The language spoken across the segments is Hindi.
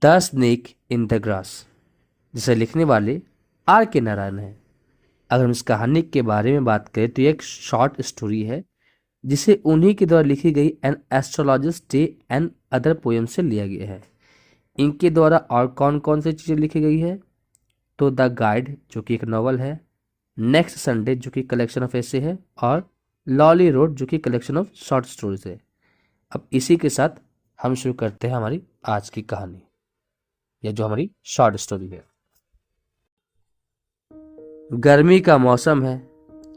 The snake in the grass, जिसे लिखने वाले R.K. नारायण हैं। अगर हम इस कहानी के बारे में बात करें तो ये एक शॉर्ट स्टोरी है जिसे उन्हीं के द्वारा लिखी गई an astrologer's day and other poem से लिया गया है। इनके द्वारा और कौन कौन सी चीज़ें लिखी गई है तो द गाइड जो कि एक नॉवल है, नेक्स्ट संडे जो कि कलेक्शन ऑफ ऐसे है, और लॉली रोड जो कि कलेक्शन ऑफ शॉर्ट स्टोरीज है। अब इसी के साथ हम शुरू करते हैं हमारी आज की कहानी, या जो हमारी शॉर्ट स्टोरी है। गर्मी का मौसम है,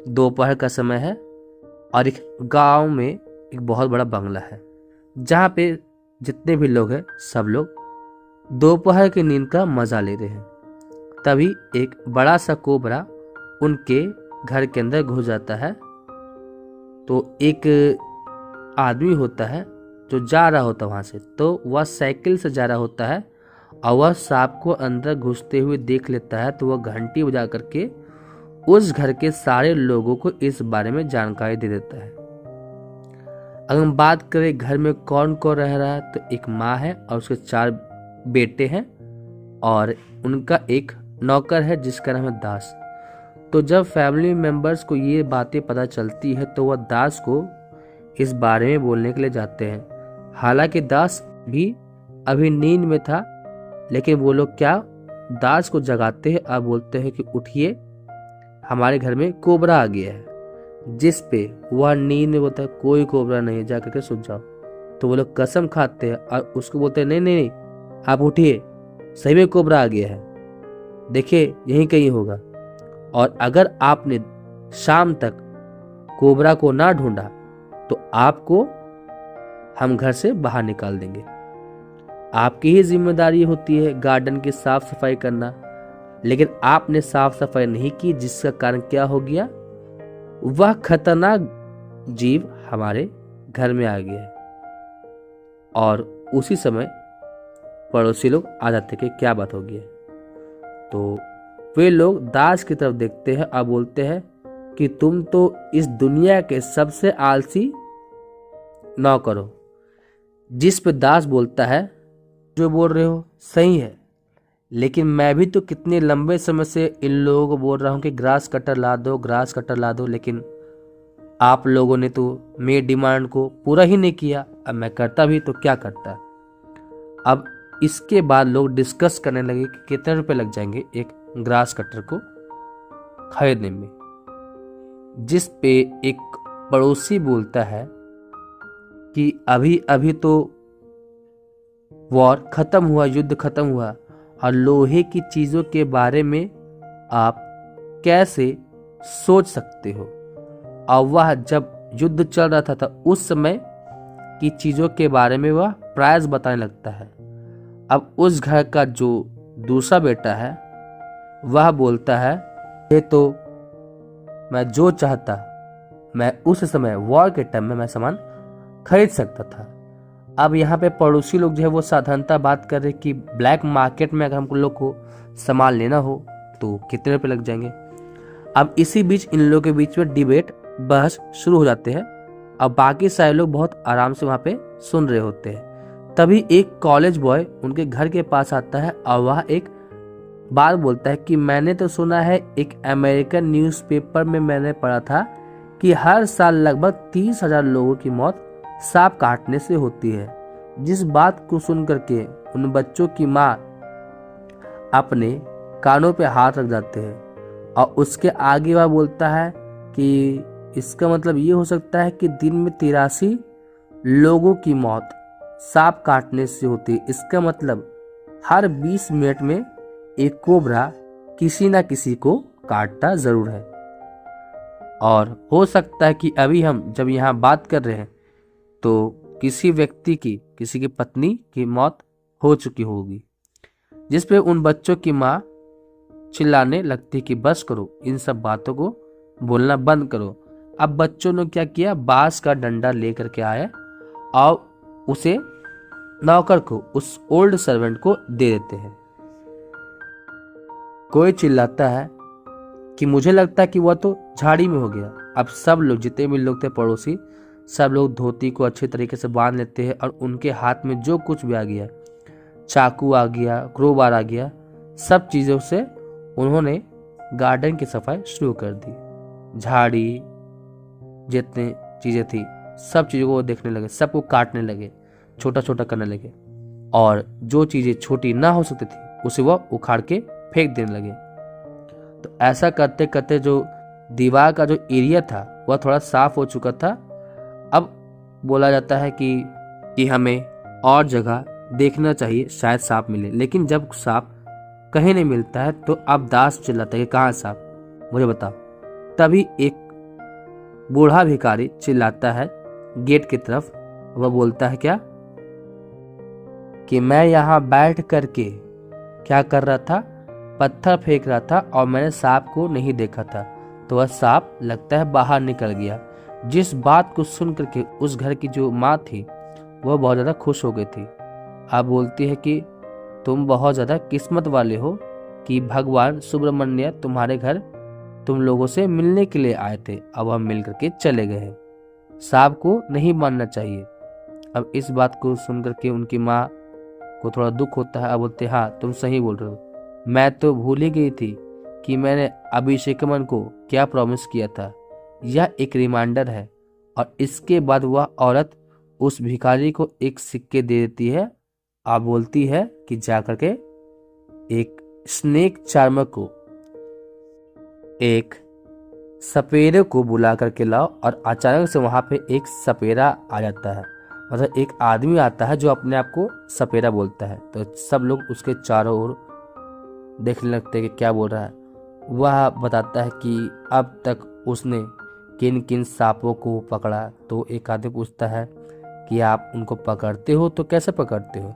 दोपहर का समय है और एक गांव में एक बहुत बड़ा बंगला है जहाँ पे जितने भी लोग हैं सब लोग दोपहर की नींद का मजा ले रहे हैं। तभी एक बड़ा सा कोबरा उनके घर के अंदर घुस जाता है। तो एक आदमी होता है जो जा रहा होता है वहाँ से, तो वह साइकिल से जा रहा होता है और वह सांप को अंदर घुसते हुए देख लेता है। तो वह घंटी बजा करके उस घर के सारे लोगों को इस बारे में जानकारी दे देता है। अगर हम बात करें घर में कौन कौन रह रहा है तो एक माँ है और उसके 4 बेटे हैं और उनका एक नौकर है जिसका नाम है दास। तो जब फैमिली मेंबर्स को ये बातें पता चलती है तो वह दास को इस बारे में बोलने के लिए जाते हैं। हालांकि दास भी अभी नींद में था, लेकिन वो लोग क्या दास को जगाते हैं और बोलते हैं कि उठिए, हमारे घर में कोबरा आ गया है। जिस पे वह नींद में बोलता है कोई कोबरा नहीं है, जा करके सो जाओ। तो वो लोग कसम खाते हैं और उसको बोलते हैं नहीं नहीं नहीं, आप उठिए, सही में कोबरा आ गया है, देखिए यहीं कहीं होगा, और अगर आपने शाम तक कोबरा को ना ढूंढा तो आपको हम घर से बाहर निकाल देंगे। आपकी ही जिम्मेदारी होती है गार्डन की साफ सफाई करना, लेकिन आपने साफ सफाई नहीं की, जिसका कारण क्या हो गया, वह खतरनाक जीव हमारे घर में आ गया है। और उसी समय पड़ोसी लोग आ जाते कि क्या बात हो गई है। तो वे लोग दास की तरफ देखते हैं और बोलते हैं कि तुम तो इस दुनिया के सबसे आलसी नौकर हो। जिस पे दास बोलता है जो बोल रहे हो सही है, लेकिन मैं भी तो कितने लंबे समय से इन लोगों को बोल रहा हूँ कि ग्रास कटर ला दो, ग्रास कटर ला दो, लेकिन आप लोगों ने तो मेरी डिमांड को पूरा ही नहीं किया। अब मैं करता भी तो क्या करता। अब इसके बाद लोग डिस्कस करने लगे कि कितने रुपए लग जाएंगे एक ग्रास कटर को खरीदने में। जिस पे एक पड़ोसी बोलता है कि अभी अभी तो वॉर खत्म हुआ, युद्ध खत्म हुआ, और लोहे की चीजों के बारे में आप कैसे सोच सकते हो। और वह जब युद्ध चल रहा था उस समय की चीजों के बारे में वह प्राइस बताने लगता है। अब उस घर का जो दूसरा बेटा है वह बोलता है ये तो मैं जो चाहता मैं उस समय वॉर के टाइम में मैं सामान खरीद सकता था। अब यहाँ पे पड़ोसी लोग जो है वो साधारणता बात कर रहे कि ब्लैक मार्केट में अगर हम लोग को सामान लेना हो तो कितने रुपए लग जाएंगे। अब इसी बीच इन लोगों के बीच में डिबेट बहस शुरू हो जाते हैं और बाकी सारे लोग बहुत आराम से वहाँ पे सुन रहे होते हैं। तभी एक कॉलेज बॉय उनके घर के पास आता है और वह एक बात बोलता है कि मैंने तो सुना है, एक अमेरिकन न्यूज़पेपर में मैंने पढ़ा था कि हर साल लगभग 30,000 लोगों की मौत सांप काटने से होती है। जिस बात को सुन करके उन बच्चों की माँ अपने कानों पे हाथ रख जाते हैं और उसके आगे वह बोलता है कि इसका मतलब ये हो सकता है कि दिन में 83 लोगों की मौत सांप काटने से होती है। इसका मतलब हर 20 मिनट में एक कोबरा किसी ना किसी को काटता जरूर है। और हो सकता है कि अभी हम जब यहाँ बात कर रहे हैं तो किसी व्यक्ति की, किसी की पत्नी की मौत हो चुकी होगी। जिस पे उन बच्चों की माँ चिल्लाने लगती कि बस करो, इन सब बातों को बोलना बंद करो। अब बच्चों ने क्या किया, बांस का डंडा लेकर के आए और उसे नौकर को, उस ओल्ड सर्वेंट को दे देते हैं। कोई चिल्लाता है कि मुझे लगता है कि वह तो झाड़ी में हो गया। अब सब लोग, जितने भी लोग थे पड़ोसी, सब लोग धोती को अच्छे तरीके से बांध लेते हैं और उनके हाथ में जो कुछ भी आ गया चाकू आ गया, क्रोबार आ गया, सब चीज़ों से उन्होंने गार्डन की सफाई शुरू कर दी। झाड़ी जितनी चीज़ें थी सब चीज़ों को वो देखने लगे, सबको काटने लगे, छोटा छोटा करने लगे, और जो चीज़ें छोटी ना हो सकती थी उसे वह उखाड़ के फेंक देने लगे। तो ऐसा करते करते जो दीवार का जो एरिया था वह थोड़ा साफ हो चुका था। अब बोला जाता है कि हमें और जगह देखना चाहिए, शायद सांप मिले। लेकिन जब सांप कहीं नहीं मिलता है तो अब दास चिल्लाता है कि कहाँ सांप, मुझे बताओ। तभी एक बूढ़ा भिखारी चिल्लाता है गेट की तरफ। वह बोलता है क्या कि मैं यहाँ बैठ करके क्या कर रहा था, पत्थर फेंक रहा था और मैंने सांप को नहीं देखा था, तो वह सांप लगता है बाहर निकल गया। जिस बात को सुन करके उस घर की जो माँ थी वह बहुत ज़्यादा खुश हो गई थी। आप बोलती है कि तुम बहुत ज़्यादा किस्मत वाले हो कि भगवान सुब्रमण्य तुम्हारे घर तुम लोगों से मिलने के लिए आए थे। अब हम मिल करके चले गए हैं, सांप को नहीं मानना चाहिए। अब इस बात को सुन करके उनकी माँ को थोड़ा दुख होता है। अब बोलते हाँ तुम सही बोल रहे हो, मैं तो भूल ही गई थी कि मैंने अभिषेकमन को क्या प्रॉमिस किया था। यह एक रिमाइंडर है। और इसके बाद वह औरत उस भिखारी को एक सिक्के दे देती है। आप बोलती है कि जा करके एक स्नेक चार्मर को, एक सपेरे को बुला करके लाओ। और अचानक से वहां पे एक सपेरा आ जाता है, मतलब एक आदमी आता है जो अपने आप को सपेरा बोलता है। तो सब लोग उसके चारों ओर देखने लगते हैं कि क्या बोल रहा है। वह बताता है कि अब तक उसने किन किन सांपों को पकड़ा। तो एक आदमी पूछता है कि आप उनको पकड़ते हो तो कैसे पकड़ते हो।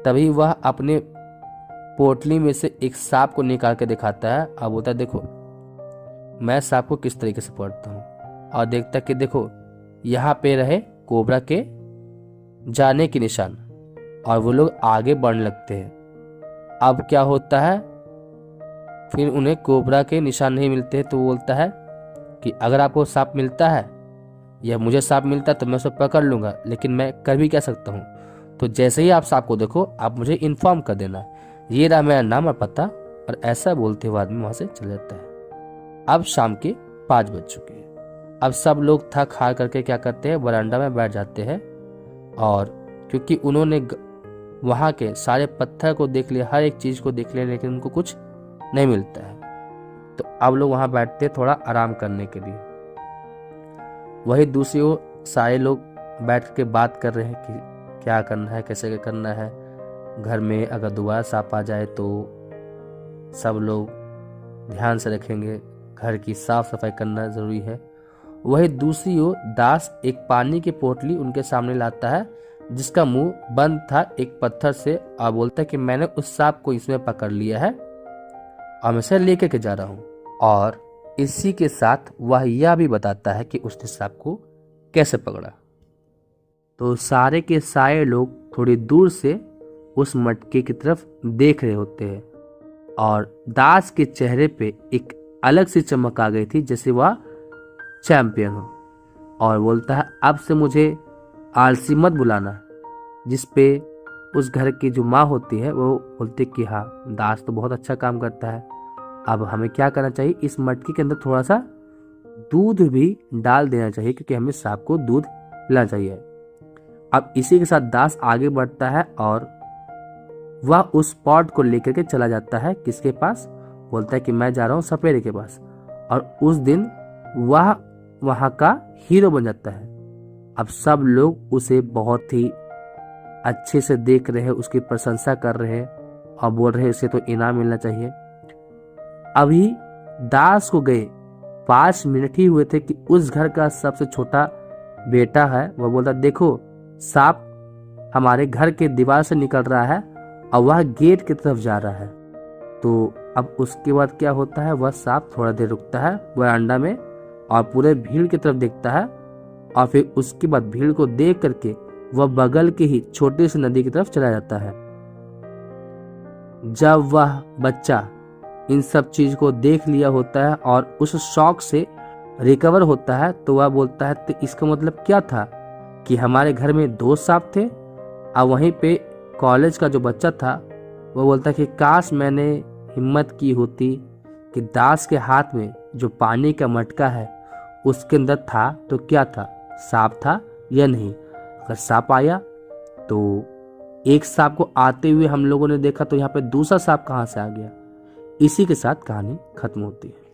तभी वह अपने पोटली में से एक सांप को निकाल के दिखाता है। अब बोलता है देखो मैं सांप को किस तरीके से पकड़ता हूँ। और देखता कि देखो यहाँ पे रहे कोबरा के जाने के निशान, और वो लोग आगे बढ़ने लगते हैं। अब क्या होता है, फिर उन्हें कोबरा के निशान नहीं मिलते। तो वो बोलता है कि अगर आपको सांप मिलता है या मुझे सांप मिलता है तो मैं उसे पकड़ लूंगा, लेकिन मैं कर भी क्या सकता हूँ। तो जैसे ही आप सांप को देखो आप मुझे इन्फॉर्म कर देना, ये रहा मेरा नाम और पता। और ऐसा बोलते हुए आदमी वहां से चला जाता है। अब शाम के 5 बज चुके हैं। अब सब लोग थक हार करके क्या करते हैं, बरामदा में बैठ जाते हैं। और क्योंकि उन्होंने वहां के सारे पत्थर को देख लिया, हर एक चीज को देख लिया, लेकिन उनको कुछ नहीं मिलता है। तो अब लोग वहां बैठते हैं थोड़ा आराम करने के लिए। वही दूसरी ओर सारे लोग बैठ के बात कर रहे हैं कि क्या करना है, कैसे करना है। घर में अगर दोबारा सांप आ जाए तो सब लोग ध्यान से रखेंगे, घर की साफ सफाई करना जरूरी है। वही दूसरी ओर दास एक पानी की पोटली उनके सामने लाता है जिसका मुंह बंद था एक पत्थर से, और बोलता है कि मैंने उस सांप को इसमें पकड़ लिया है और मैं इसे लेकर के जा रहा हूँ। और इसी के साथ वह यह भी बताता है कि उसने सांप को कैसे पकड़ा। तो सारे के सारे लोग थोड़ी दूर से उस मटके की तरफ देख रहे होते हैं, और दास के चेहरे पे एक अलग सी चमक आ गई थी, जैसे वह चैंपियन हो। और बोलता है अब से मुझे आलसी मत बुलाना। जिस पे उस घर की जो माँ होती है वो बोलती कि हाँ दास तो बहुत अच्छा काम करता है। अब हमें क्या करना चाहिए, इस मटके के अंदर थोड़ा सा दूध भी डाल देना चाहिए, क्योंकि हमें सांप को दूध पिलाना चाहिए। अब इसी के साथ दास आगे बढ़ता है और वह उस पॉट को लेकर के चला जाता है। किसके पास, बोलता है कि मैं जा रहा हूँ सपेरे के पास। और उस दिन वह वहां का हीरो बन जाता है। अब सब लोग उसे बहुत ही अच्छे से देख रहे हैं, उसकी प्रशंसा कर रहे हैं और बोल रहे हैं इसे तो इनाम मिलना चाहिए। अभी दास को गए 5 मिनट ही हुए थे कि उस घर का सबसे छोटा बेटा है वह बोलता देखो सांप हमारे घर के दीवार से निकल रहा है और वह गेट की तरफ जा रहा है। तो अब उसके बाद क्या होता है, वह सांप थोड़ा देर रुकता है बरामदा में और पूरे भीड़ की तरफ देखता है, और फिर उसके बाद भीड़ को देख करके वह बगल के ही छोटी सी नदी की तरफ चला जाता है। जब वह बच्चा इन सब चीज को देख लिया होता है और उस शौक से रिकवर होता है, तो वह बोलता है तो इसका मतलब क्या था कि हमारे घर में 2 सांप थे और वहीं पे कॉलेज का जो बच्चा था वो बोलता कि काश मैंने हिम्मत की होती कि दास के हाथ में जो पानी का मटका है उसके अंदर था तो क्या था, सांप था या नहीं। अगर सांप आया तो एक सांप को आते हुए हम लोगों ने देखा, तो यहाँ पे दूसरा सांप कहाँ से आ गया। इसी के साथ कहानी खत्म होती है।